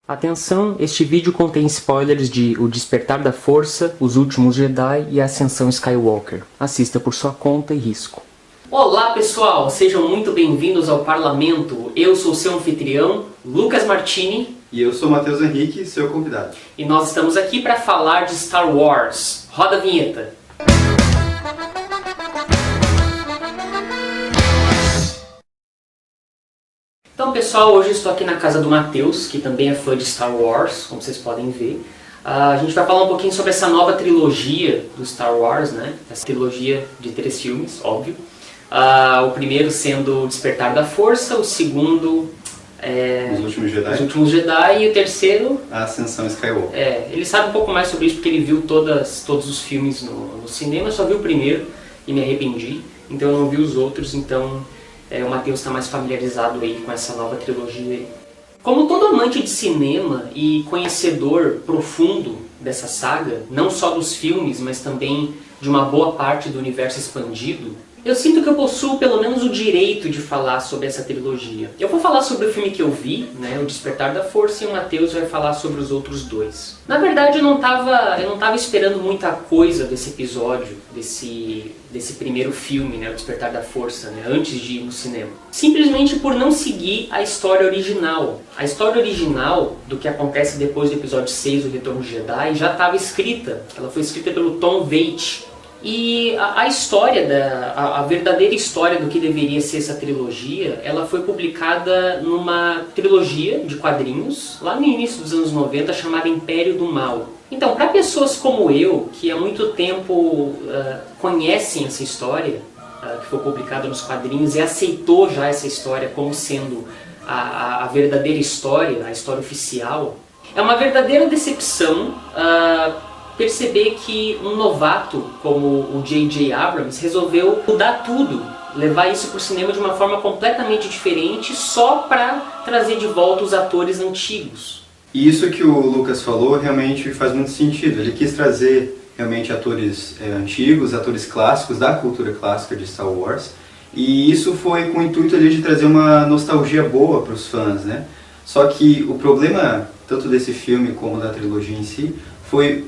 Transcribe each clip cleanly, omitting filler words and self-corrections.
Atenção, este vídeo contém spoilers de O Despertar da Força, Os Últimos Jedi e a Ascensão Skywalker. Assista por sua conta e risco. Olá pessoal, sejam muito bem-vindos ao Parlamento. Eu sou seu anfitrião, Lucas Martini. E eu sou Matheus Henrique, seu convidado. E nós estamos aqui para falar de Star Wars. Roda a vinheta. Então pessoal, hoje eu estou aqui na casa do Matheus, que também é fã de Star Wars, como vocês podem ver. A gente vai falar um pouquinho sobre essa nova trilogia do Star Wars, né? Essa trilogia de 3 filmes, óbvio. O primeiro sendo O Despertar da Força, o segundo... Os Últimos Jedi e o terceiro... A Ascensão Skywalker. Ele sabe um pouco mais sobre isso porque ele viu todos os filmes no cinema, eu só vi o primeiro e me arrependi, então eu não vi os outros, então... o Matheus está mais familiarizado aí com essa nova trilogia aí. Como todo amante de cinema e conhecedor profundo dessa saga, não só dos filmes, mas também de uma boa parte do universo expandido, eu sinto que eu possuo pelo menos o direito de falar sobre essa trilogia. Eu vou falar sobre o filme que eu vi, né, O Despertar da Força, e o Matheus vai falar sobre os outros dois. Na verdade, eu não tava esperando muita coisa desse episódio, desse primeiro filme, né, O Despertar da Força, né, antes de ir no cinema. Simplesmente por não seguir a história original. A história original do que acontece depois do episódio 6, O Retorno de Jedi, já estava escrita. Ela foi escrita pelo Tom Veitch. E a história, a verdadeira história do que deveria ser essa trilogia, ela foi publicada numa trilogia de quadrinhos, lá no início dos anos 90, chamada Império do Mal. Então, para pessoas como eu, que há muito tempo conhecem essa história, que foi publicada nos quadrinhos, e aceitou já essa história como sendo a verdadeira história, a história oficial, é uma verdadeira decepção perceber que um novato como o J.J. Abrams resolveu mudar tudo, levar isso para o cinema de uma forma completamente diferente só para trazer de volta os atores antigos. E isso que o Lucas falou realmente faz muito sentido. Ele quis trazer realmente atores antigos, atores clássicos da cultura clássica de Star Wars, e isso foi com o intuito ali de trazer uma nostalgia boa para os fãs, né? Só que o problema tanto desse filme como da trilogia em si foi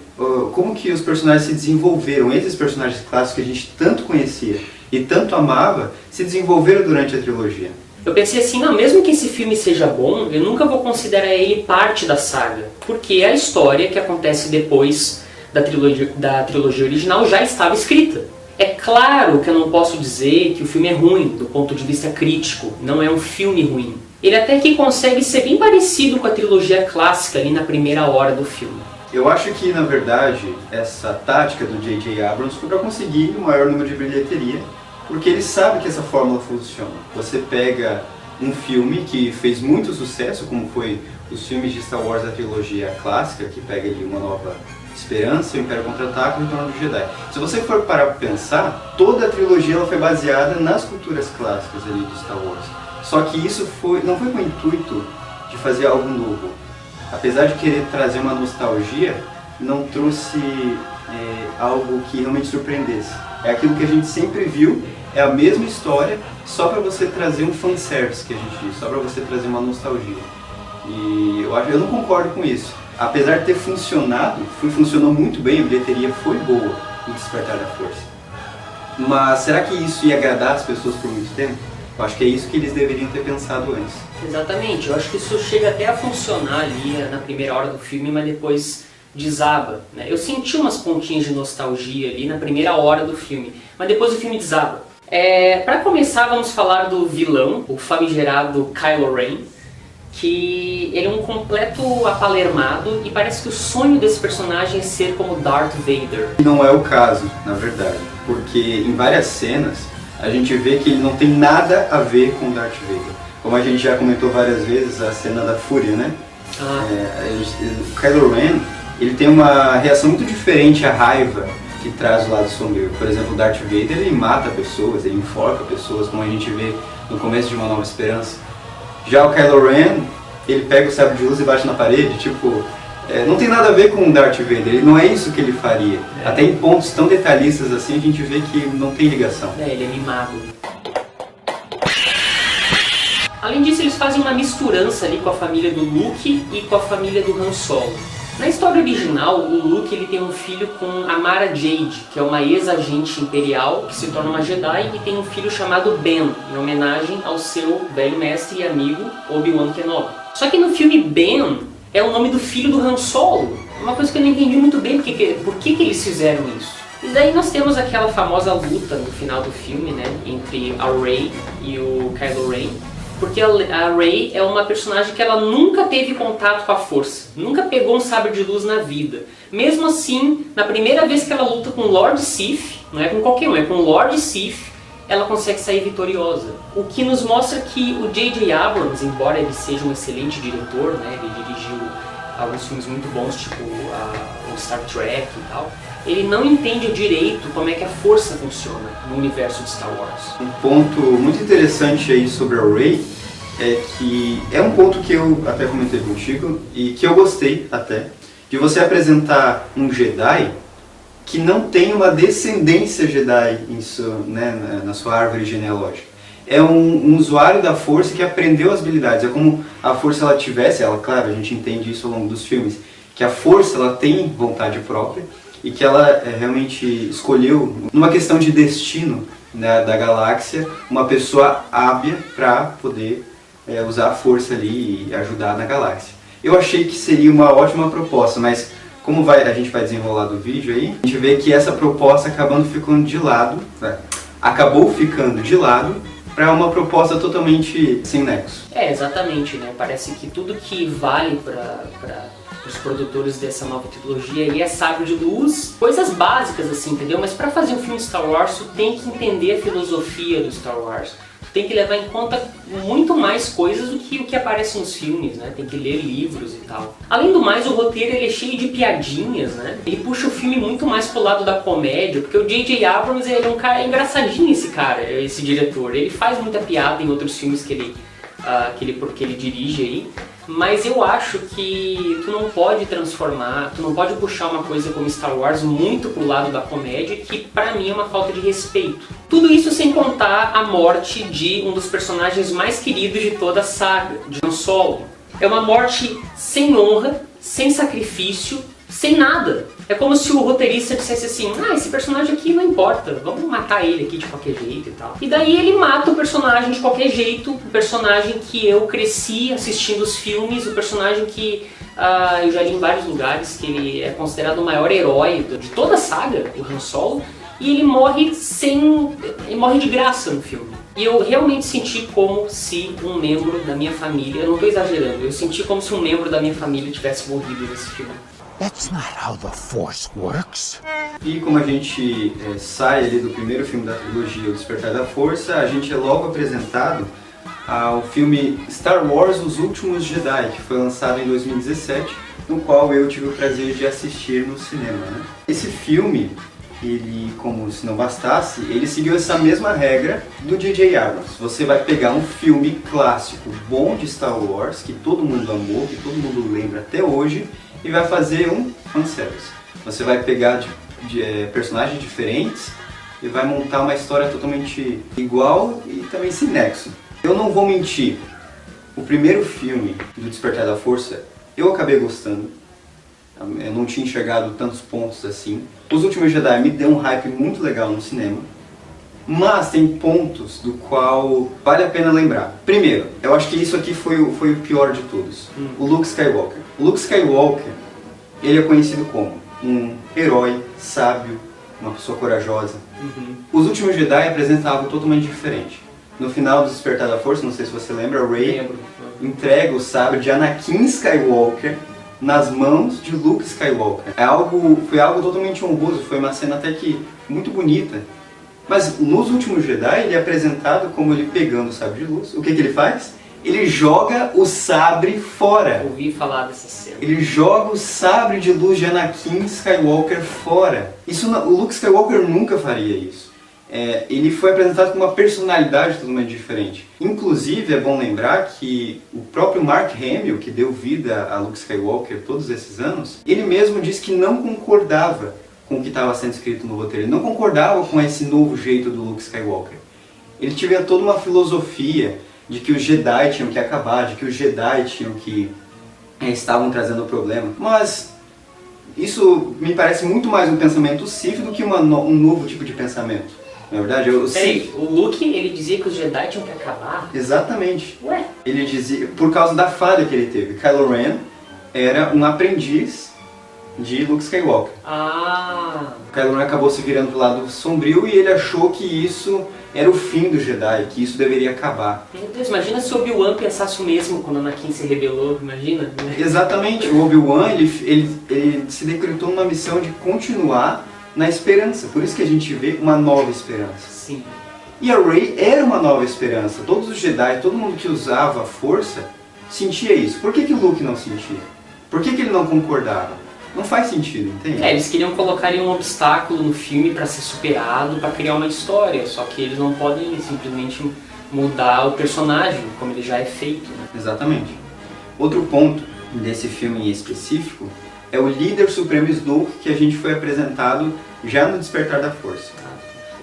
como que os personagens se desenvolveram. Esses personagens clássicos que a gente tanto conhecia e tanto amava, se desenvolveram durante a trilogia. Eu pensei assim, não, mesmo que esse filme seja bom, eu nunca vou considerar ele parte da saga, porque a história que acontece depois da trilogia original já estava escrita. É claro que eu não posso dizer que o filme é ruim, do ponto de vista crítico, não é um filme ruim. Ele até que consegue ser bem parecido com a trilogia clássica ali na primeira hora do filme. Eu acho que, na verdade, essa tática do J.J. Abrams foi para conseguir o maior número de bilheteria, porque ele sabe que essa fórmula funciona. Você pega um filme que fez muito sucesso, como foi os filmes de Star Wars da trilogia clássica, que pega ali Uma Nova Esperança, O Império Contra-Ataca e O Retorno do Jedi. Se você for parar para pensar, toda a trilogia ela foi baseada nas culturas clássicas ali de Star Wars. Só que isso não foi com o intuito de fazer algo novo. Apesar de querer trazer uma nostalgia, não trouxe algo que realmente surpreendesse. É aquilo que a gente sempre viu, é a mesma história, só para você trazer um fanservice, que a gente diz, só para você trazer uma nostalgia. E eu não concordo com isso. Apesar de ter funcionado, funcionou muito bem, a bilheteria foi boa no Despertar da Força. Mas será que isso ia agradar as pessoas por muito tempo? Eu acho que é isso que eles deveriam ter pensado antes. Exatamente, eu acho que isso chega até a funcionar ali na primeira hora do filme, mas depois desaba, né? Eu senti umas pontinhas de nostalgia ali na primeira hora do filme, mas depois o filme desaba. Para começar, vamos falar do vilão, o famigerado Kylo Ren, que ele é um completo apalermado e parece que o sonho desse personagem é ser como Darth Vader. Não é o caso, na verdade, porque em várias cenas a gente vê que ele não tem nada a ver com Darth Vader. Como a gente já comentou várias vezes, a cena da Fúria, né? O Kylo Ren, ele tem uma reação muito diferente à raiva que traz o lado sombrio. Por exemplo, o Darth Vader, ele mata pessoas, ele enforca pessoas, como a gente vê no começo de Uma Nova Esperança. Já o Kylo Ren, ele pega o sabre de luz e bate na parede, tipo... não tem nada a ver com o Darth Vader, não é isso que ele faria. Até em pontos tão detalhistas assim, a gente vê que não tem ligação. Ele é mimado. Além disso, eles fazem uma misturança ali com a família do Luke e com a família do Han Solo. Na história original, o Luke ele tem um filho com a Mara Jade, que é uma ex-agente imperial que se torna uma Jedi, e tem um filho chamado Ben, em homenagem ao seu velho mestre e amigo Obi-Wan Kenobi. Só que no filme Ben é o nome do filho do Han Solo. Uma coisa que eu não entendi muito bem por que eles fizeram isso. E daí nós temos aquela famosa luta no final do filme, né, entre a Rey e o Kylo Ren. Porque a Rey é uma personagem que ela nunca teve contato com a força, nunca pegou um sabre de luz na vida. Mesmo assim, na primeira vez que ela luta com o Lord Sith, não é com qualquer um, é com o Lord Sith, ela consegue sair vitoriosa. O que nos mostra que o J.J. Abrams, embora ele seja um excelente diretor, né, ele dirigiu alguns filmes muito bons, tipo o Star Trek e tal, ele não entende direito como é que a força funciona no universo de Star Wars. Um ponto muito interessante aí sobre a Rey é que é um ponto que eu até comentei contigo e que eu gostei até, de você apresentar um Jedi que não tem uma descendência Jedi né, na sua árvore genealógica. É um usuário da força que aprendeu as habilidades. É como a força ela tivesse, claro, a gente entende isso ao longo dos filmes, que a força ela tem vontade própria e que ela realmente escolheu, numa questão de destino, né, da galáxia, uma pessoa hábil para poder usar a força ali e ajudar na galáxia. Eu achei que seria uma ótima proposta, mas como a gente vai desenrolar do vídeo aí, a gente vê que essa proposta acabou ficando de lado para uma proposta totalmente sem nexo. Exatamente, né? Parece que tudo que vale para os produtores dessa nova trilogia aí é sabre de luz, coisas básicas assim, entendeu? Mas para fazer um filme Star Wars, tu tem que entender a filosofia do Star Wars. Tu tem que levar em conta muito mais coisas do que o que aparece nos filmes, né? Tem que ler livros e tal. Além do mais, o roteiro ele é cheio de piadinhas, né? Ele puxa o filme muito mais pro lado da comédia, porque o J.J. Abrams ele é um cara engraçadinho, esse diretor. Ele faz muita piada em outros filmes que ele dirige aí. Mas eu acho que tu não pode puxar uma coisa como Star Wars muito pro lado da comédia, que pra mim é uma falta de respeito. Tudo isso sem contar a morte de um dos personagens mais queridos de toda a saga, de Han Solo. É uma morte sem honra, sem sacrifício, sem nada. É como se o roteirista dissesse assim, esse personagem aqui não importa, vamos matar ele aqui de qualquer jeito e tal. E daí ele mata o personagem de qualquer jeito, o personagem que eu cresci assistindo os filmes, o personagem que eu já li em vários lugares, que ele é considerado o maior herói de toda a saga, o Han Solo, e ele morre de graça no filme. E eu realmente senti como se um membro da minha família, eu não estou exagerando, eu senti como se um membro da minha família tivesse morrido nesse filme. That's not how the Force works. E como a gente sai ali do primeiro filme da trilogia, O Despertar da Força, a gente é logo apresentado ao filme Star Wars Os Últimos Jedi, que foi lançado em 2017, no qual eu tive o prazer de assistir no cinema, né? Esse filme, ele, como se não bastasse, ele seguiu essa mesma regra do J.J. Abrams. Você vai pegar um filme clássico bom de Star Wars, que todo mundo amou, que todo mundo lembra até hoje, e vai fazer um fanservice. Você vai pegar personagens diferentes e vai montar uma história totalmente igual e também sem nexo. Eu não vou mentir, o primeiro filme do Despertar da Força eu acabei gostando. Eu não tinha enxergado tantos pontos assim. Os Últimos Jedi me deu um hype muito legal no cinema. Mas tem pontos do qual vale a pena lembrar. Primeiro, eu acho que isso aqui foi o pior de todos. O Luke Skywalker. O Luke Skywalker, ele é conhecido como um herói, sábio, uma pessoa corajosa. Os Últimos Jedi apresentam algo totalmente diferente. No final do Despertar da Força, não sei se você lembra, a Rey entrega o sabre de Anakin Skywalker nas mãos de Luke Skywalker. Foi algo totalmente honroso, foi uma cena até que muito bonita. Mas nos Últimos Jedi ele é apresentado como ele pegando o sabre de luz. O que ele faz? Ele joga o sabre fora. Ouvi falar dessa cena. Ele joga o sabre de luz de Anakin Skywalker fora. O Luke Skywalker nunca faria isso. Ele foi apresentado com uma personalidade totalmente diferente. Inclusive, é bom lembrar que o próprio Mark Hamill, que deu vida a Luke Skywalker todos esses anos, ele mesmo disse que não concordava com o que estava sendo escrito no roteiro. Ele não concordava com esse novo jeito do Luke Skywalker. Ele tinha toda uma filosofia de que os Jedi tinham que acabar, de que os Jedi tinham que estavam trazendo o problema. Mas isso me parece muito mais um pensamento Sith do que um novo tipo de pensamento. Na verdade, Peraí, o Luke, ele dizia que os Jedi tinham que acabar? Exatamente. Ué? Ele dizia, por causa da falha que ele teve. Kylo Ren era um aprendiz de Luke Skywalker. Ah! Kylo Ren acabou se virando pro lado sombrio e ele achou que isso era o fim do Jedi, que isso deveria acabar. Meu Deus, imagina se o Obi-Wan pensasse o mesmo quando Anakin se rebelou, imagina? Né? Exatamente, o Obi-Wan ele se decretou numa missão de continuar na esperança, por isso que a gente vê uma nova esperança. Sim. E a Rey era uma nova esperança, todos os Jedi, todo mundo que usava a força sentia isso. Por que o Luke não sentia? Por que ele não concordava? Não faz sentido, entende? Eles queriam colocar um obstáculo no filme para ser superado, para criar uma história, só que eles não podem simplesmente mudar o personagem, como ele já é feito. Né? Exatamente. Outro ponto desse filme em específico é o líder supremo Snoke, que a gente foi apresentado já no Despertar da Força.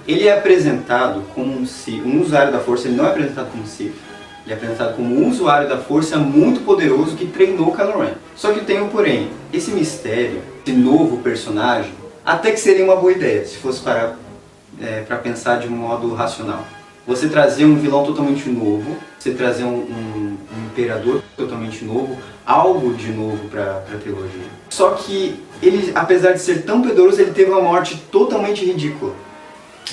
Ele é apresentado como um usuário da Força, ele não é apresentado como Sith. Ele é apresentado como um usuário da Força muito poderoso que treinou Kylo Ren. Só que tem um porém, esse mistério, esse novo personagem, até que seria uma boa ideia, se fosse para pensar de um modo racional. Você trazer um vilão totalmente novo, você trazer um imperador totalmente novo, algo de novo para a trilogia. Só que ele, apesar de ser tão poderoso, ele teve uma morte totalmente ridícula.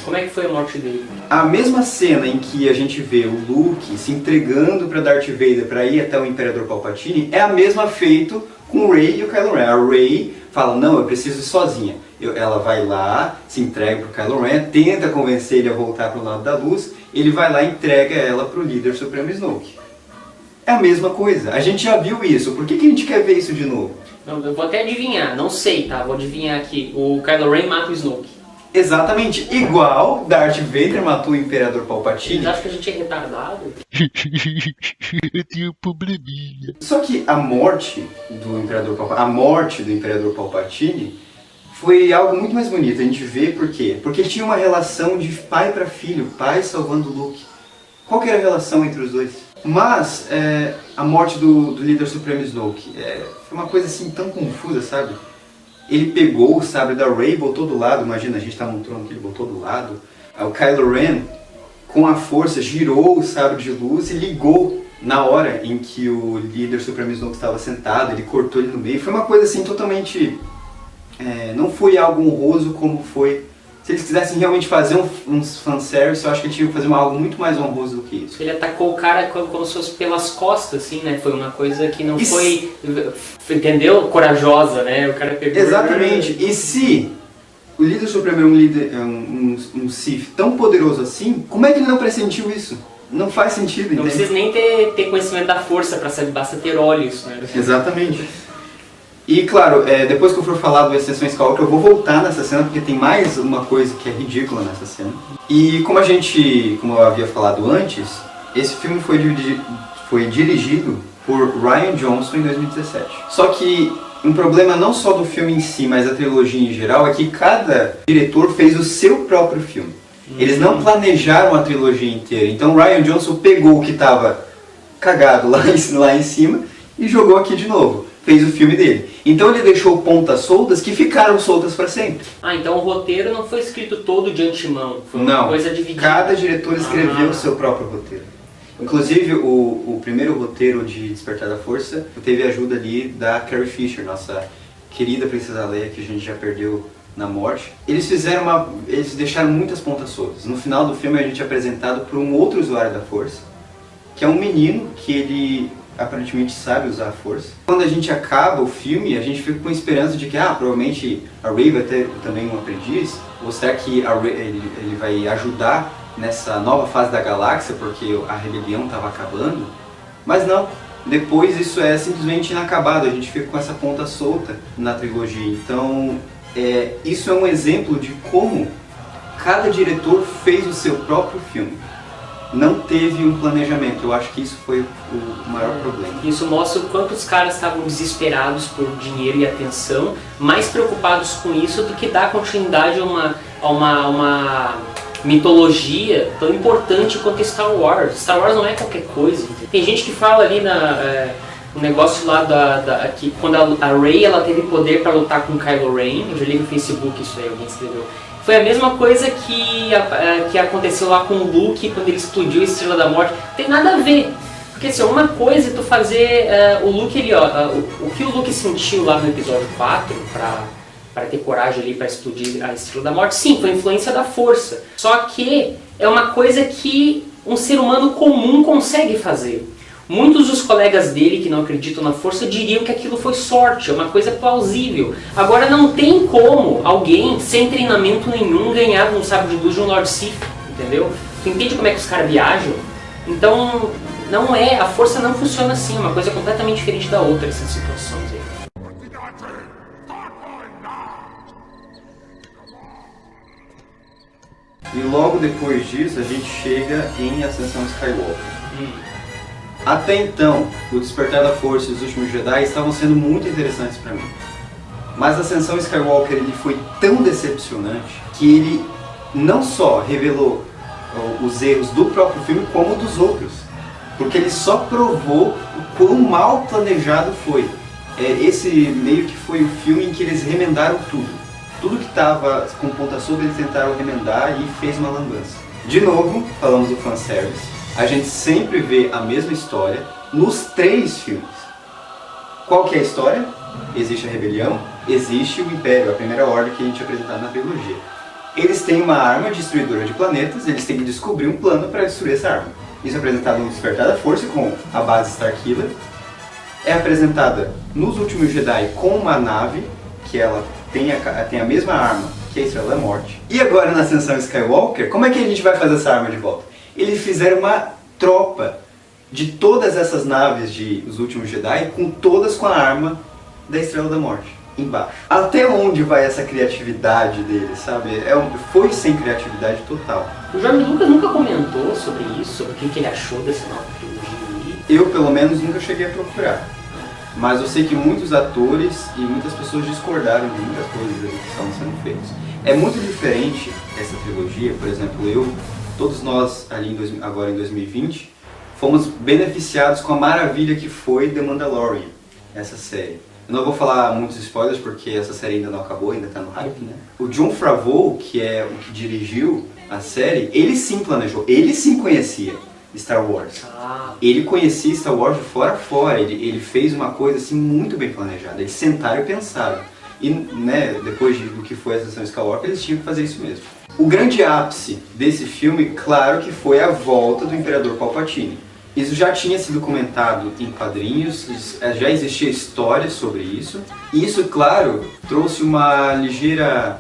Como é que foi a morte dele? A mesma cena em que a gente vê o Luke se entregando para Darth Vader para ir até o Imperador Palpatine, é a mesma feito com o Rey e o Kylo Ren. A Rey fala, não, eu preciso ir sozinha. Ela vai lá, se entrega pro Kylo Ren, tenta convencer ele a voltar pro lado da luz, ele vai lá e entrega ela pro líder supremo Snoke. É a mesma coisa, a gente já viu isso, por que a gente quer ver isso de novo? Não, eu vou até adivinhar, não sei, tá? Vou adivinhar aqui. O Kylo Ren mata o Snoke. Exatamente, igual Darth Vader matou o Imperador Palpatine. Vocês acham que a gente é retardado? Eu tenho um probleminha. Só que a morte do Imperador Palpatine foi algo muito mais bonito. A gente vê por quê? Porque tinha uma relação de pai para filho, pai salvando Luke. Qual que era a relação entre os dois? Mas a morte do líder supremo Snoke foi uma coisa assim tão confusa, sabe? Ele pegou o sabre da Rey e botou do lado, imagina, a gente tá num trono que ele botou do lado. O Kylo Ren, com a força, girou o sabre de luz e ligou na hora em que o líder supremo Snoke estava sentado, ele cortou ele no meio. Foi uma coisa assim totalmente... não foi algo honroso como foi... Se eles quisessem realmente fazer um fanservice, eu acho que eles tinham que fazer algo muito mais honroso do que isso. Ele atacou o cara como se fosse pelas costas, assim, né? Foi uma coisa que não foi, entendeu? Corajosa, né? O cara pegou... Exatamente. E se o líder supremo é um Sith tão poderoso assim, como é que ele não pressentiu isso? Não faz sentido, Não entende? precisa nem ter conhecimento da força pra saber, basta ter olhos, né? Exatamente. E claro, depois que eu for falar do Ascensão Skywalker, eu vou voltar nessa cena, porque tem mais uma coisa que é ridícula nessa cena. E como eu havia falado antes, esse filme foi dirigido por Rian Johnson em 2017. Só que um problema não só do filme em si, mas da trilogia em geral, é que cada diretor fez o seu próprio filme. Eles não planejaram a trilogia inteira. Então Rian Johnson pegou o que estava cagado lá em cima e jogou aqui de novo. Fez o filme dele. Então ele deixou pontas soltas que ficaram soltas para sempre. Ah, então o roteiro não foi escrito todo de antemão, foi uma coisa dividida. Cada diretor escreveu o seu próprio roteiro. Inclusive o primeiro roteiro de Despertar da Força teve a ajuda ali da Carrie Fisher, nossa querida Princesa Leia, que a gente já perdeu na morte. Eles deixaram muitas pontas soltas. No final do filme a gente é apresentado por um outro usuário da Força, que é um menino que ele aparentemente sabe usar a força. Quando a gente acaba o filme, a gente fica com a esperança de que provavelmente a Rey vai ter também um aprendiz, ou será que ele vai ajudar nessa nova fase da galáxia, porque a rebelião estava acabando? Mas não, depois isso é simplesmente inacabado, a gente fica com essa ponta solta na trilogia. Então, isso é um exemplo de como cada diretor fez o seu próprio filme. Não teve um planejamento, eu acho que isso foi o maior problema. Isso mostra o quanto os caras estavam desesperados por dinheiro e atenção, mais preocupados com isso do que dar continuidade a uma mitologia tão importante quanto Star Wars. Star Wars não é qualquer coisa. Tem gente que fala ali o negócio lá que quando a Rey ela teve poder para lutar com Kylo Ren, eu já li no Facebook isso aí, alguém escreveu. Foi a mesma coisa que aconteceu lá com o Luke quando ele explodiu a Estrela da Morte. Não tem nada a ver. Porque assim, uma coisa é tu fazer o Luke ali, o que o Luke sentiu lá no episódio 4 para ter coragem ali para explodir a Estrela da Morte, sim, foi influência da força. Só que é uma coisa que um ser humano comum consegue fazer. Muitos dos colegas dele que não acreditam na força diriam que aquilo foi sorte, é uma coisa plausível. Agora não tem como alguém, sem treinamento nenhum, ganhar um sabre de luz de um Lord Sith, entendeu? Tu entende como é que os caras viajam? Então, a força não funciona assim, é uma coisa completamente diferente da outra, essas situações aí. E logo depois disso a gente chega em Ascensão Skywalker. Até então, o Despertar da Força e os Últimos Jedi estavam sendo muito interessantes para mim. Mas a Ascensão Skywalker ele foi tão decepcionante que ele não só revelou os erros do próprio filme, como dos outros. Porque ele só provou o quão mal planejado foi. Esse meio que foi o filme em que eles remendaram tudo. Tudo que estava com ponta solta eles tentaram remendar e fez uma lambança. De novo, falamos do fanservice. A gente sempre vê a mesma história nos 3 filmes. Qual que é a história? Existe a rebelião, existe o Império, a primeira ordem que a gente apresentado na trilogia. Eles têm uma arma destruidora de planetas, eles têm que descobrir um plano para destruir essa arma. Isso é apresentado no Despertar da Força com a base Starkiller. É apresentada nos Últimos Jedi com uma nave, que ela tem a mesma arma que a Estrela da Morte. E agora na Ascensão Skywalker, como é que a gente vai fazer essa arma de volta? Eles fizeram uma tropa de todas essas naves de Os Últimos Jedi, todas com a arma da Estrela da Morte embaixo. Até onde vai essa criatividade deles, sabe? Foi sem criatividade total. O George Lucas nunca comentou sobre isso, sobre o que ele achou dessa nova trilogia. Eu, pelo menos, nunca cheguei a procurar. Mas eu sei que muitos atores e muitas pessoas discordaram de muitas coisas que estavam sendo feitas. É muito diferente essa trilogia, por exemplo, todos nós ali agora em 2020, fomos beneficiados com a maravilha que foi The Mandalorian, essa série. Eu não vou falar muitos spoilers porque essa série ainda não acabou, ainda está no hype, né? O Jon Favreau, que é o que dirigiu a série, ele sim planejou, ele sim conhecia Star Wars. Ele conhecia Star Wars de fora a fora, ele fez uma coisa assim muito bem planejada, eles sentaram e pensaram. E depois do que foi a Ascensão Skywalker, eles tinham que fazer isso mesmo. O grande ápice desse filme, claro que foi a volta do Imperador Palpatine. Isso já tinha sido comentado em quadrinhos, já existia história sobre isso. E isso, claro, trouxe uma ligeira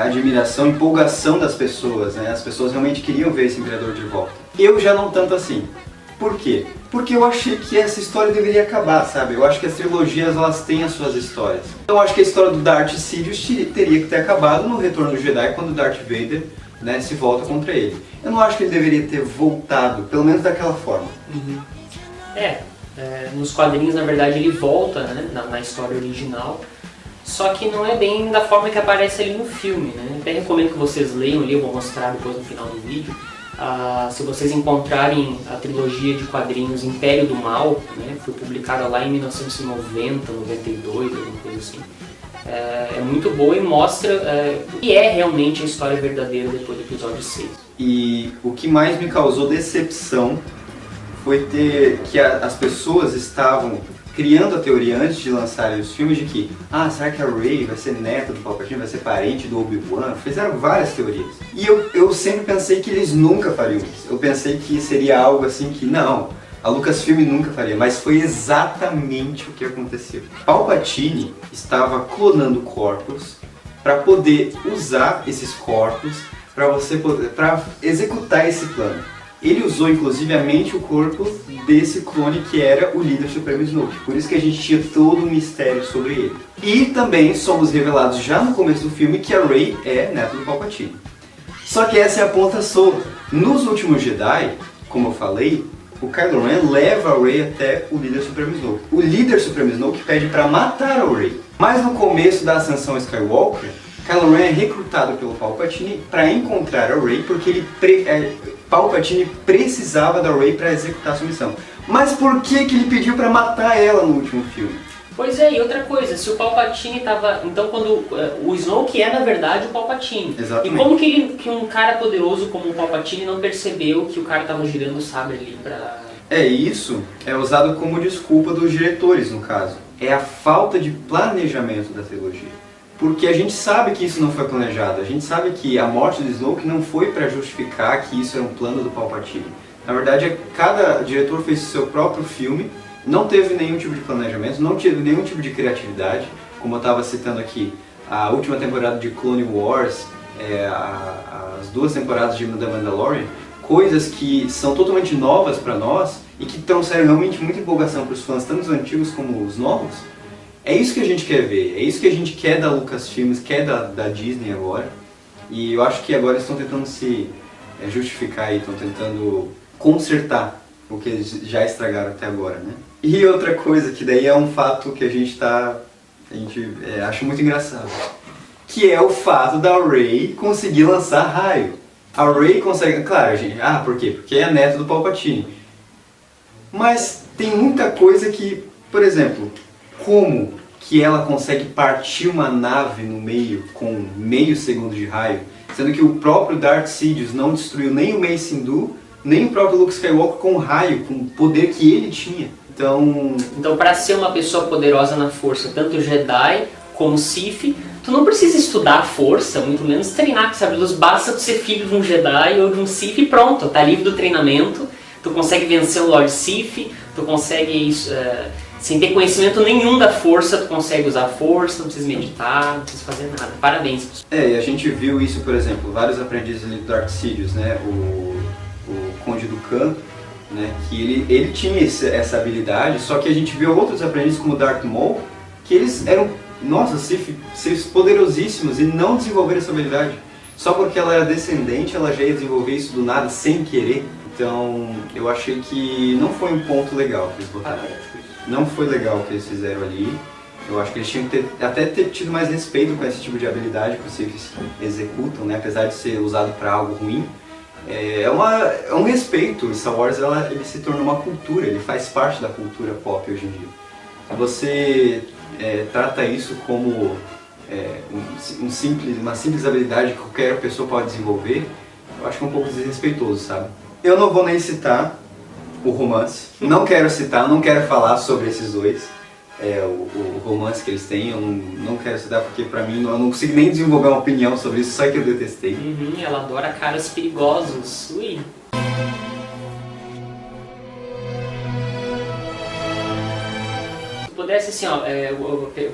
admiração, empolgação das pessoas, né? As pessoas realmente queriam ver esse Imperador de volta. Eu já não tanto assim. Por quê? Porque eu achei que essa história deveria acabar, sabe? Eu acho que as trilogias, elas têm as suas histórias. Então eu acho que a história do Darth Sidious teria que ter acabado no Retorno do Jedi, quando o Darth Vader se volta contra ele. Eu não acho que ele deveria ter voltado, pelo menos daquela forma. Uhum. Nos quadrinhos, na verdade, ele volta, né, na história original, só que não é bem da forma que aparece ali no filme, né? Até recomendo que vocês leiam ali, eu vou mostrar depois no final do vídeo. Se vocês encontrarem a trilogia de quadrinhos Império do Mal, né, foi publicada lá em 1990, 92, alguma coisa assim. É muito boa e mostra o que é realmente a história verdadeira depois do episódio 6. E o que mais me causou decepção foi que as pessoas estavam criando a teoria antes de lançarem os filmes de que será que a Rey vai ser neta do Palpatine, vai ser parente do Obi-Wan? Fizeram várias teorias. E eu sempre pensei que eles nunca fariam isso. Eu pensei que seria algo assim que, não, a Lucasfilm nunca faria, mas foi exatamente o que aconteceu. Palpatine estava clonando corpos para poder usar esses corpos para executar esse plano. Ele usou inclusivamente o corpo desse clone que era o líder supremo Snoke. Por isso que a gente tinha todo um mistério sobre ele. E também somos revelados já no começo do filme que a Rey é neta do Palpatine. Só que essa é a ponta solta. Nos Últimos Jedi, como eu falei, o Kylo Ren leva a Rey até o líder supremo Snoke. O líder supremo Snoke pede para matar a Rey. Mas no começo da Ascensão Skywalker, Kylo Ren é recrutado pelo Palpatine para encontrar a Rey, porque Palpatine precisava da Rey para executar sua missão. Mas por que ele pediu para matar ela no último filme? Pois é, e outra coisa, se o Palpatine tava... Então quando... O Snoke é, na verdade, o Palpatine. Exatamente. E como que um cara poderoso como o Palpatine não percebeu que o cara tava girando o sabre ali pra... Isso é usado como desculpa dos diretores, no caso. É a falta de planejamento da trilogia. Porque a gente sabe que isso não foi planejado. A gente sabe que a morte do Snoke não foi para justificar que isso era um plano do Palpatine. Na verdade, cada diretor fez o seu próprio filme. Não teve nenhum tipo de planejamento, não teve nenhum tipo de criatividade. Como eu estava citando aqui, a última temporada de Clone Wars, as 2 temporadas de The Mandalorian, coisas que são totalmente novas para nós e que trouxeram realmente muita empolgação para os fãs, tanto os antigos como os novos. É isso que a gente quer ver, é isso que a gente quer da Lucasfilms, quer da Disney agora. E eu acho que agora eles estão tentando se justificar e estão tentando consertar o que eles já estragaram até agora, né? E outra coisa, que daí é um fato que a gente acha muito engraçado, que é o fato da Rey conseguir lançar raio. A Rey consegue, claro, gente, por quê? Porque é a neta do Palpatine. Mas tem muita coisa que, por exemplo, como que ela consegue partir uma nave no meio com meio segundo de raio, sendo que o próprio Darth Sidious não destruiu nem o Mace Windu, nem o próprio Luke Skywalker com raio, com o poder que ele tinha. Então, para ser uma pessoa poderosa na força, tanto Jedi como Sith, tu não precisa estudar a força, muito menos treinar, sabe? Basta tu ser filho de um Jedi ou de um Sith e pronto, tá livre do treinamento, tu consegue vencer o Lord Sith, tu consegue, sem ter conhecimento nenhum da força, tu consegue usar a força, não precisa meditar, não precisa fazer nada. Parabéns. E a gente viu isso, por exemplo, vários aprendizes ali do Darth Sidious, né? O Conde Dooku, né? Que ele tinha essa habilidade, só que a gente viu outros aprendizes como o Darth Maul, que eles eram, Siths poderosíssimos e não desenvolveram essa habilidade. Só porque ela era descendente, ela já ia desenvolver isso do nada, sem querer. Então, eu achei que não foi um ponto legal que eles botaram. Não foi legal o que eles fizeram ali. Eu acho que eles tinham que ter tido mais respeito com esse tipo de habilidade que os Siths executam, né? Apesar de ser usado para algo ruim. É um respeito. Star Wars ele se tornou uma cultura, ele faz parte da cultura pop hoje em dia. Você trata isso como uma simples habilidade que qualquer pessoa pode desenvolver, eu acho que é um pouco desrespeitoso, sabe? Eu não vou nem citar o romance, não quero citar, não quero falar sobre esses dois, o romance que eles têm, eu não quero citar porque pra mim eu não consigo nem desenvolver uma opinião sobre isso, só que eu detestei. Ela adora caras perigosos, ui. Se pudesse assim, eu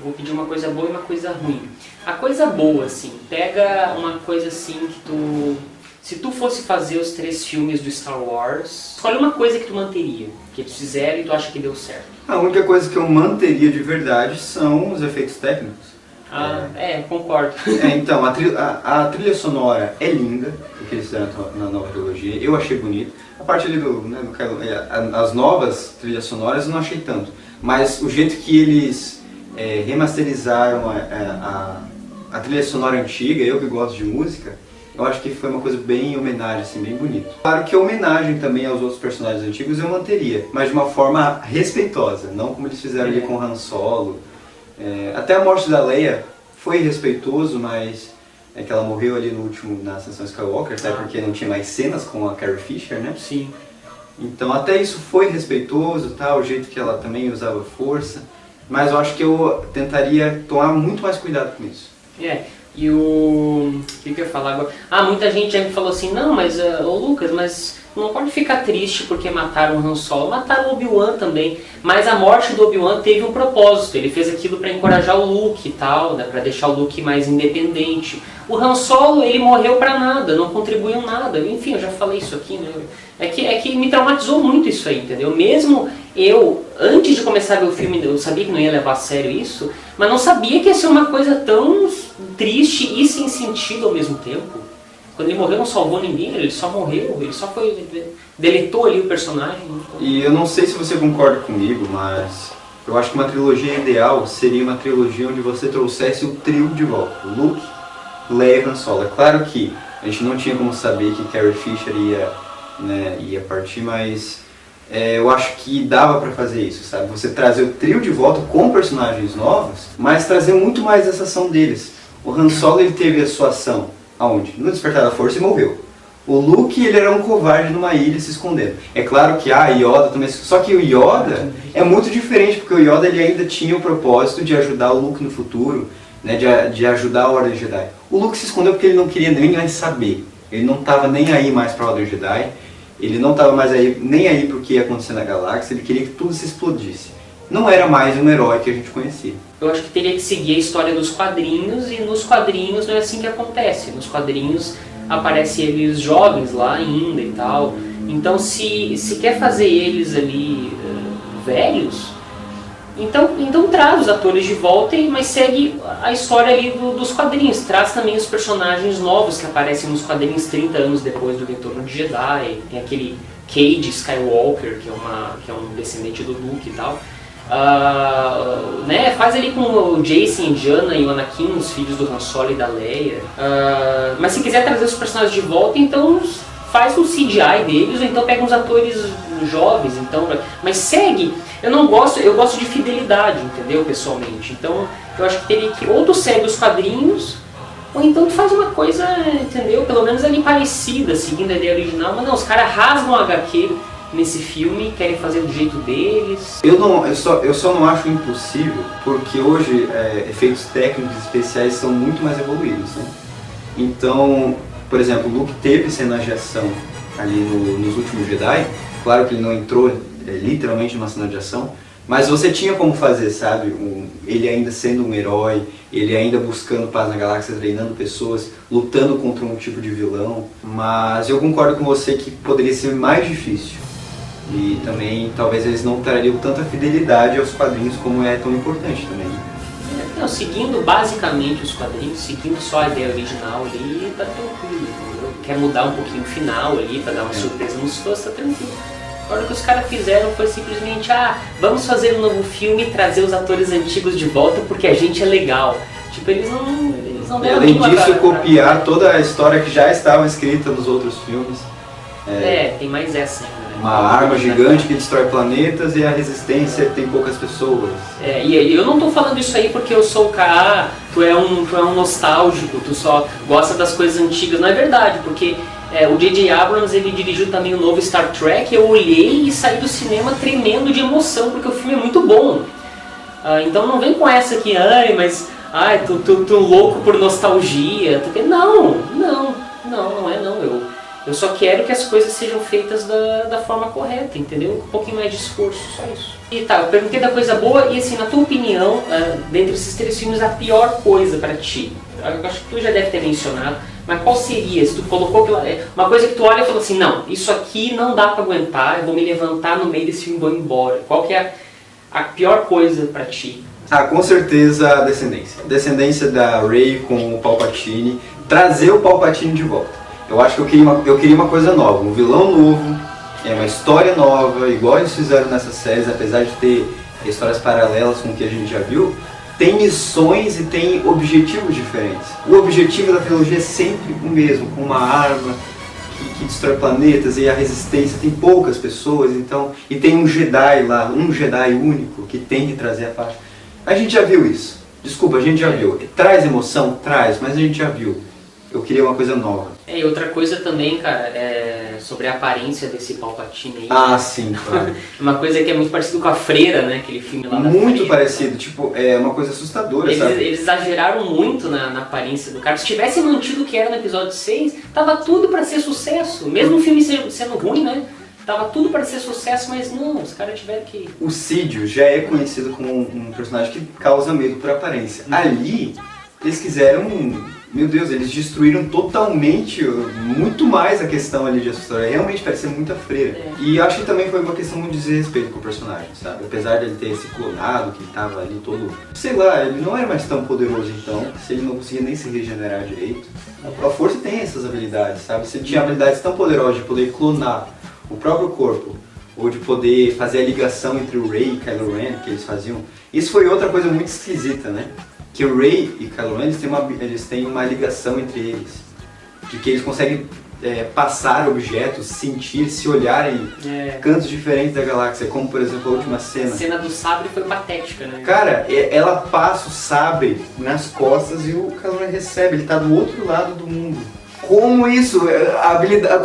vou pedir uma coisa boa e uma coisa ruim. A coisa boa, assim, pega uma coisa assim que se tu fosse fazer os 3 filmes do Star Wars, escolhe uma coisa que tu manteria, que eles fizeram e tu acha que deu certo. A única coisa que eu manteria de verdade são os efeitos técnicos. Concordo. Então, a trilha sonora é linda, o que eles fizeram na nova trilogia, eu achei bonito. A parte ali as novas trilhas sonoras eu não achei tanto, mas o jeito que eles remasterizaram a trilha sonora antiga, eu que gosto de música, eu acho que foi uma coisa bem homenagem, assim, bem bonito. Claro que a homenagem também aos outros personagens antigos eu manteria, mas de uma forma respeitosa, não como eles fizeram ali com Han Solo. Até a morte da Leia foi respeitoso, mas que ela morreu ali no último, na Ascensão Skywalker, até porque não tinha mais cenas com a Carrie Fisher, né? Sim. Então até isso foi respeitoso, tá? O jeito que ela também usava força, mas eu acho que eu tentaria tomar muito mais cuidado com isso. E o que eu ia falar agora? Muita gente já me falou assim, não, mas Lucas, mas não pode ficar triste porque mataram o Han Solo, mataram o Obi-Wan também, mas a morte do Obi-Wan teve um propósito, ele fez aquilo para encorajar o Luke e tal, né, para deixar o Luke mais independente. O Han Solo, ele morreu para nada, não contribuiu nada, enfim, eu já falei isso aqui, né? É que me traumatizou muito isso aí, entendeu? Mesmo eu, antes de começar a ver o filme, eu sabia que não ia levar a sério isso, mas não sabia que ia ser uma coisa tão triste e sem sentido ao mesmo tempo. Quando ele morreu não salvou ninguém, ele só morreu, ele só deletou ali o personagem. E eu não sei se você concorda comigo, mas eu acho que uma trilogia ideal seria uma trilogia onde você trouxesse o trio de volta. O Luke, Leia Han Solo. É claro que a gente não tinha como saber que Carrie Fisher ia partir, mas eu acho que dava pra fazer isso, sabe? Você trazer o trio de volta com personagens novos, mas trazer muito mais essa ação deles. O Han Solo, ele teve a sua ação aonde? No Despertar da Força e morreu. O Luke, ele era um covarde numa ilha se escondendo. É claro que Yoda também... Só que o Yoda é muito diferente, porque o Yoda ele ainda tinha o propósito de ajudar o Luke no futuro, né, de ajudar a Ordem Jedi. O Luke se escondeu porque ele não queria nem mais saber. Ele não estava nem aí mais para a Ordem Jedi. Ele não estava mais nem aí para o que ia acontecer na galáxia. Ele queria que tudo se explodisse. Não era mais um herói que a gente conhecia. Eu acho que teria que seguir a história dos quadrinhos, e nos quadrinhos não é assim que acontece. Nos quadrinhos aparecem eles jovens lá ainda e tal. Então se quer fazer eles ali velhos, então traz os atores de volta, mas segue a história ali dos quadrinhos. Traz também os personagens novos que aparecem nos quadrinhos 30 anos depois do Retorno de Jedi. Tem aquele Cade Skywalker, que é um descendente do Luke e tal. Né? Faz ali com o Jason, Indiana e o Anakin, os filhos do Han Solo e da Leia. Mas se quiser trazer os personagens de volta, então faz um CGI deles, ou então pega uns atores jovens, então, mas segue. Eu gosto de fidelidade, entendeu, pessoalmente. Então eu acho que teria que, ou tu segue os quadrinhos, ou então tu faz uma coisa, entendeu, pelo menos ali parecida, seguindo a ideia original. Mas não, os caras rasgam o HQ nesse filme, querem fazer do jeito deles. Eu só não acho impossível, porque hoje efeitos técnicos especiais são muito mais evoluídos, né? Então, por exemplo, o Luke teve cenas de ação ali nos últimos Jedi. Claro que ele não entrou literalmente numa cena de ação, mas você tinha como fazer, sabe? Ele ainda sendo um herói, ele ainda buscando paz na galáxia, treinando pessoas, lutando contra um tipo de vilão. Mas eu concordo com você que poderia ser mais difícil. E também, talvez eles não trariam tanta fidelidade aos quadrinhos como é tão importante também. Não, seguindo basicamente os quadrinhos, seguindo só a ideia original ali, tá tranquilo, entendeu? Quer mudar um pouquinho o final ali, pra dar uma surpresa nos fãs, tá tranquilo. Agora o que os caras fizeram foi simplesmente, vamos fazer um novo filme e trazer os atores antigos de volta porque a gente é legal. Tipo, eles não deram. Além disso, copiar toda a história que já estava escrita nos outros filmes. Tem mais essa ainda. Uma arma gigante que destrói planetas e a resistência tem poucas pessoas. E eu não tô falando isso aí porque eu sou o cara, tu é um nostálgico, tu só gosta das coisas antigas. Não é verdade, porque o J.J. Abrams, ele dirigiu também o novo Star Trek. Eu olhei e saí do cinema tremendo de emoção, porque o filme é muito bom. Então não vem com essa aqui, tu louco por nostalgia. Não é não. Eu só quero que as coisas sejam feitas da forma correta, entendeu? Com um pouquinho mais de esforço, só isso. E tá, eu perguntei da coisa boa e assim, na tua opinião, dentre esses 3 filmes, a pior coisa pra ti? Eu acho que tu já deve ter mencionado, mas qual seria? Se tu colocou uma coisa que tu olha e fala assim, não, isso aqui não dá pra aguentar, eu vou me levantar no meio desse filme e vou embora. Qual que é a pior coisa pra ti? Com certeza a descendência. A descendência da Rey com o Palpatine, trazer o Palpatine de volta. Eu acho que eu queria uma coisa nova, um vilão novo, uma história nova, igual eles fizeram nessas séries, apesar de ter histórias paralelas com o que a gente já viu, tem missões e tem objetivos diferentes. O objetivo da trilogia é sempre o mesmo, com uma arma que destrói planetas e a resistência tem poucas pessoas, e tem um Jedi lá, um Jedi único que tem que trazer a paz. A gente já viu isso, desculpa, a gente já viu. Traz emoção? Traz, mas a gente já viu. Eu queria uma coisa nova. E outra coisa também, cara, sobre a aparência desse Palpatine aí. Sim, claro. Uma coisa que é muito parecido com a Freira, né? Aquele filme lá da Muito Freira, parecido, né? Tipo, é uma coisa assustadora, sabe? Eles exageraram muito na aparência do cara. Se tivesse mantido o que era no episódio 6, tava tudo pra ser sucesso. Mesmo o filme sendo ruim, né? Tava tudo para ser sucesso, mas não, os caras tiveram que... O Sidious já é conhecido como um personagem que causa medo por aparência. Ali, eles quiseram... Meu Deus, eles destruíram totalmente, muito mais a questão ali de assustador. Realmente parece ser muita freira. E acho que também foi uma questão muito de desrespeito com o personagem, sabe? Apesar de ele ter esse clonado, que ele tava ali todo... Sei lá, ele não era mais tão poderoso então, se ele não conseguia nem se regenerar direito. A força tem essas habilidades, sabe? Você tinha habilidades tão poderosas de poder clonar o próprio corpo ou de poder fazer a ligação entre o Rey e Kylo Ren, que eles faziam. Isso foi outra coisa muito esquisita, né? Que o Rey e Kylo Ren, eles têm uma ligação entre eles, de que eles conseguem passar objetos, sentir, se olhar em cantos diferentes da galáxia, como por exemplo a última cena. A cena do sabre foi patética, né? Cara, ela passa o sabre nas costas e o Kylo Ren recebe, ele tá do outro lado do mundo. Como isso?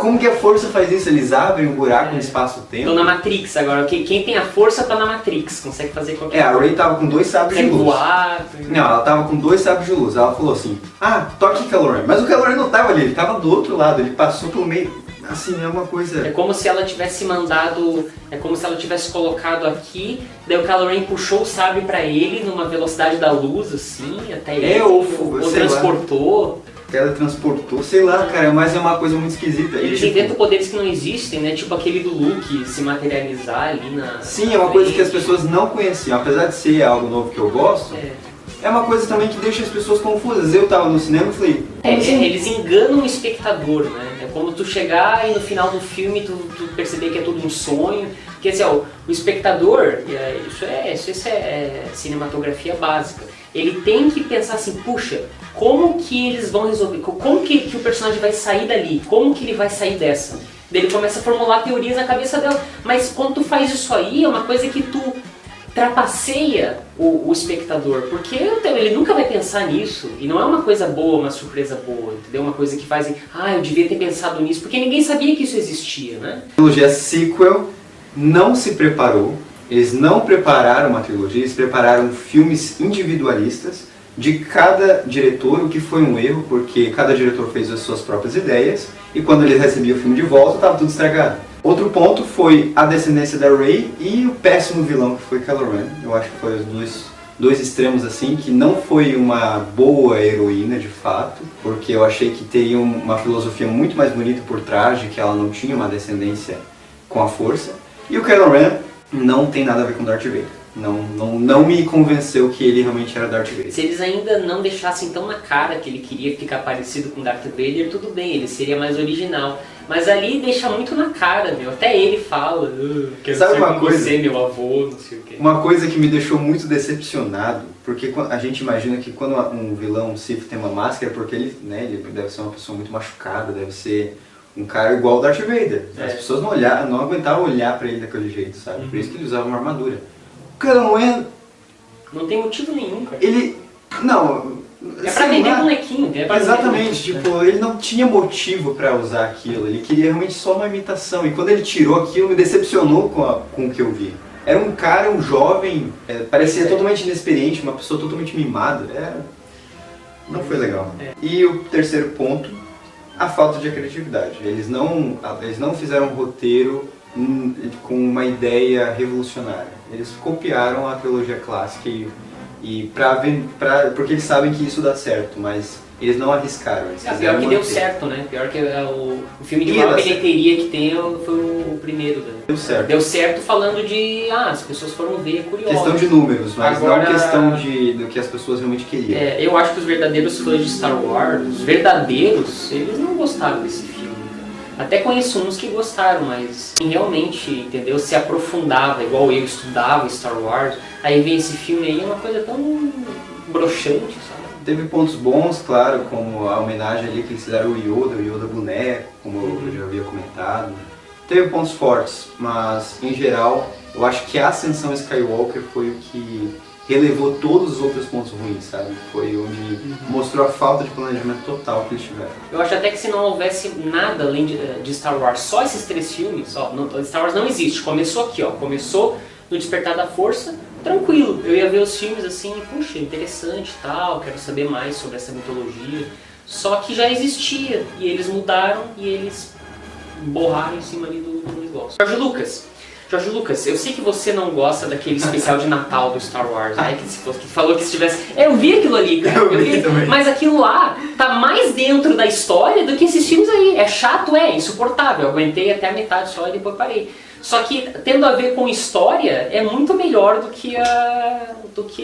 Como que a força faz isso? Eles abrem um buraco no espaço-tempo? Tô na Matrix agora. Quem tem a força tá na Matrix, consegue fazer qualquer coisa. A Rey tava com 2 sabres de luz. Voar, Não, ela tava com 2 sabres de luz. Ela falou assim, toque Kylo Ren. Mas o Kylo Ren não tava ali, ele tava do outro lado, ele passou pelo meio. Assim, é uma coisa... É como se ela tivesse mandado... É como se ela tivesse colocado aqui, daí o Kylo Ren puxou o sabre pra ele numa velocidade da luz, assim, até ele. Ou transportou. Teletransportou, sei lá, cara, mas é uma coisa muito esquisita. Eles inventam poderes que não existem, né? Tipo aquele do Luke se materializar ali na... Sim, é uma coisa que as pessoas não conheciam. Apesar de ser algo novo que eu gosto, é uma coisa também que deixa as pessoas confusas. Eu tava no cinema e falei... eles enganam o espectador, né? É como tu chegar e no final do filme tu perceber que é tudo um sonho. Porque assim, o espectador, isso é cinematografia básica. Ele tem que pensar assim, puxa, como que eles vão resolver? Como que o personagem vai sair dali? Como que ele vai sair dessa? Daí ele começa a formular teorias na cabeça dela. Mas quando tu faz isso aí, é uma coisa que tu trapaceia o espectador. Porque ele nunca vai pensar nisso. E não é uma coisa boa, uma surpresa boa, entendeu? Uma coisa que faz, eu devia ter pensado nisso. Porque ninguém sabia que isso existia, né? A trilogia sequel não se preparou. Eles não prepararam uma trilogia, eles prepararam filmes individualistas de cada diretor, o que foi um erro, porque cada diretor fez as suas próprias ideias, e quando eles recebiam o filme de volta, estava tudo estragado. Outro ponto foi a descendência da Rey e o péssimo vilão que foi Kylo Ren. Eu acho que foi os dois extremos assim, que não foi uma boa heroína de fato, porque eu achei que teria uma filosofia muito mais bonita por trás, de que ela não tinha uma descendência com a força. E o Kylo Ren não tem nada a ver com Darth Vader. Não me convenceu que ele realmente era Darth Vader. Se eles ainda não deixassem tão na cara que ele queria ficar parecido com Darth Vader, tudo bem, ele seria mais original. Mas ali deixa muito na cara, meu. Até ele fala, quero Sabe ser uma como coisa? você, meu avô, não sei o quê. Uma coisa que me deixou muito decepcionado, porque a gente imagina que quando um vilão, um Sith, tem uma máscara, porque ele deve ser uma pessoa muito machucada, deve ser um cara igual ao Darth Vader. As pessoas não aguentavam olhar pra ele daquele jeito, sabe? Por isso que ele usava uma armadura. O Kylo Ren... Não tem motivo nenhum, cara. Ele... Não... É pra vender bonequinho. Exatamente, tipo, ele não tinha motivo pra usar aquilo. Ele queria realmente só uma imitação. E quando ele tirou aquilo, me decepcionou com o que eu vi. Era um cara, um jovem, parecia totalmente inexperiente, uma pessoa totalmente mimada. Não foi legal. E o terceiro ponto, a falta de criatividade. Eles não fizeram um roteiro com uma ideia revolucionária. Eles copiaram a trilogia clássica porque eles sabem que isso dá certo, mas eles não arriscaram. Pior que deu certo, né? Pior que o filme de maior bilheteria que tem foi o primeiro. Né? Deu certo. Deu certo falando de, as pessoas foram ver, curiosas. Questão de números, mas agora, não questão do que as pessoas realmente queriam. Eu acho que os verdadeiros fãs de Star Wars, os verdadeiros, eles não gostaram desse filme. Até conheço uns que gostaram, mas realmente, entendeu? Se aprofundava, igual eu estudava Star Wars, aí ver esse filme aí é uma coisa tão broxante, sabe? Teve pontos bons, claro, como a homenagem ali que eles fizeram o Yoda boneco, como eu já havia comentado. Teve pontos fortes, mas em geral, eu acho que a ascensão Skywalker foi o que relevou todos os outros pontos ruins, sabe? Foi onde mostrou a falta de planejamento total que eles tiveram. Eu acho até que se não houvesse nada além de Star Wars, só esses 3 filmes, Star Wars não existe. Começou aqui, começou no Despertar da Força, tranquilo. Eu ia ver os filmes assim, puxa, interessante e tal, quero saber mais sobre essa mitologia. Só que já existia, e eles mudaram e eles borraram em cima ali do negócio. Jorge Lucas, eu sei que você não gosta daquele especial de Natal do Star Wars, né? Que falou que se tivesse... Eu vi aquilo ali, cara. Eu vi também. Mas aquilo lá tá mais dentro da história do que esses filmes aí. É chato, insuportável. Eu aguentei até a metade só e depois parei. Só que, tendo a ver com história, é muito melhor do que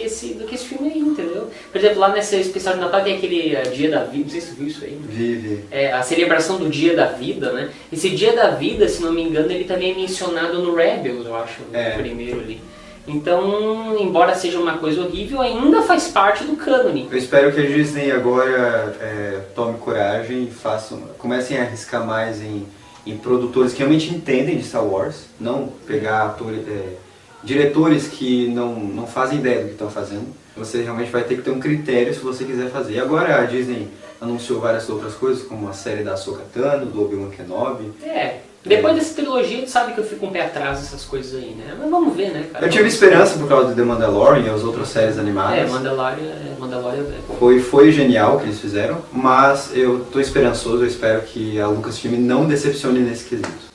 esse filme aí, entendeu? exemplo, lá nesse especial de Natal tem aquele Dia da Vida, não sei se você viu isso aí. Vi. É, a celebração do Dia da Vida, né? Esse Dia da Vida, se não me engano, ele também é mencionado no Rebels, eu acho, no primeiro ali. Então, embora seja uma coisa horrível, ainda faz parte do cânone. Eu espero que a Disney agora tome coragem e comecem a arriscar mais em produtores que realmente entendem de Star Wars, não pegar diretores que não fazem ideia do que estão fazendo. Você realmente vai ter que ter um critério se você quiser fazer. E agora a Disney anunciou várias outras coisas, como a série da Ahsoka Tano, do Obi-Wan Kenobi. Depois dessa trilogia, a gente sabe que eu fico um pé atrás dessas coisas aí, né? Mas vamos ver, né, cara? Eu tive esperança por causa de The Mandalorian e as outras séries animadas. Mandalorian Foi genial o que eles fizeram, mas eu tô esperançoso, eu espero que a Lucasfilm não decepcione nesse quesito.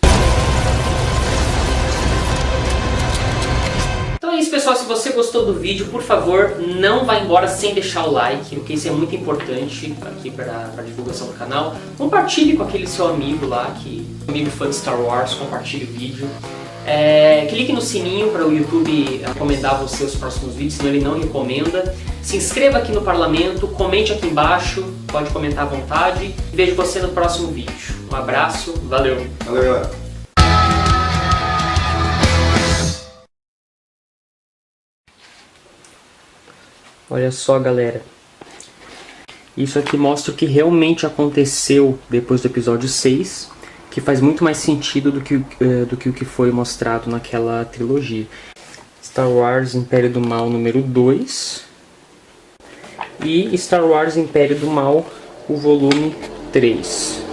Então é isso, pessoal. Se você gostou do vídeo, por favor, não vá embora sem deixar o like, porque isso é muito importante aqui para a divulgação do canal. Compartilhe com aquele seu amigo lá, amigo fã de Star Wars, compartilhe o vídeo. Clique no sininho para o YouTube recomendar você os próximos vídeos, senão ele não recomenda. Se inscreva aqui no Parlamento, comente aqui embaixo, pode comentar à vontade. Vejo você no próximo vídeo. Um abraço, valeu! Valeu, galera! Olha só, galera, isso aqui mostra o que realmente aconteceu depois do episódio 6, que faz muito mais sentido do que o que foi mostrado naquela trilogia. Star Wars Império do Mal número 2 e Star Wars Império do Mal, o volume 3.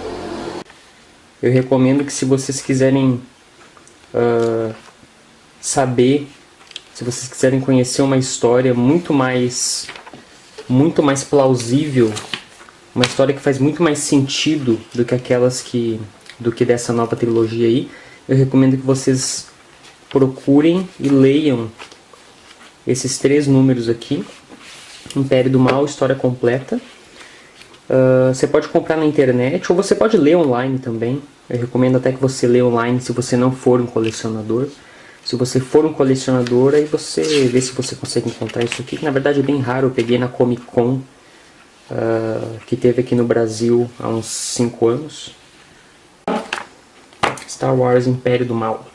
Eu recomendo que, se vocês quiserem se vocês quiserem conhecer uma história muito mais plausível, uma história que faz muito mais sentido do que dessa nova trilogia aí, eu recomendo que vocês procurem e leiam esses 3 números aqui, Império do Mal, história completa. Você pode comprar na internet ou você pode ler online também. Eu recomendo até que você leia online se você não for um colecionador. Se você for um colecionador, aí você vê se você consegue encontrar isso aqui, que na verdade é bem raro. Eu peguei na Comic Con, que teve aqui no Brasil há uns 5 anos. Star Wars Império do Mal.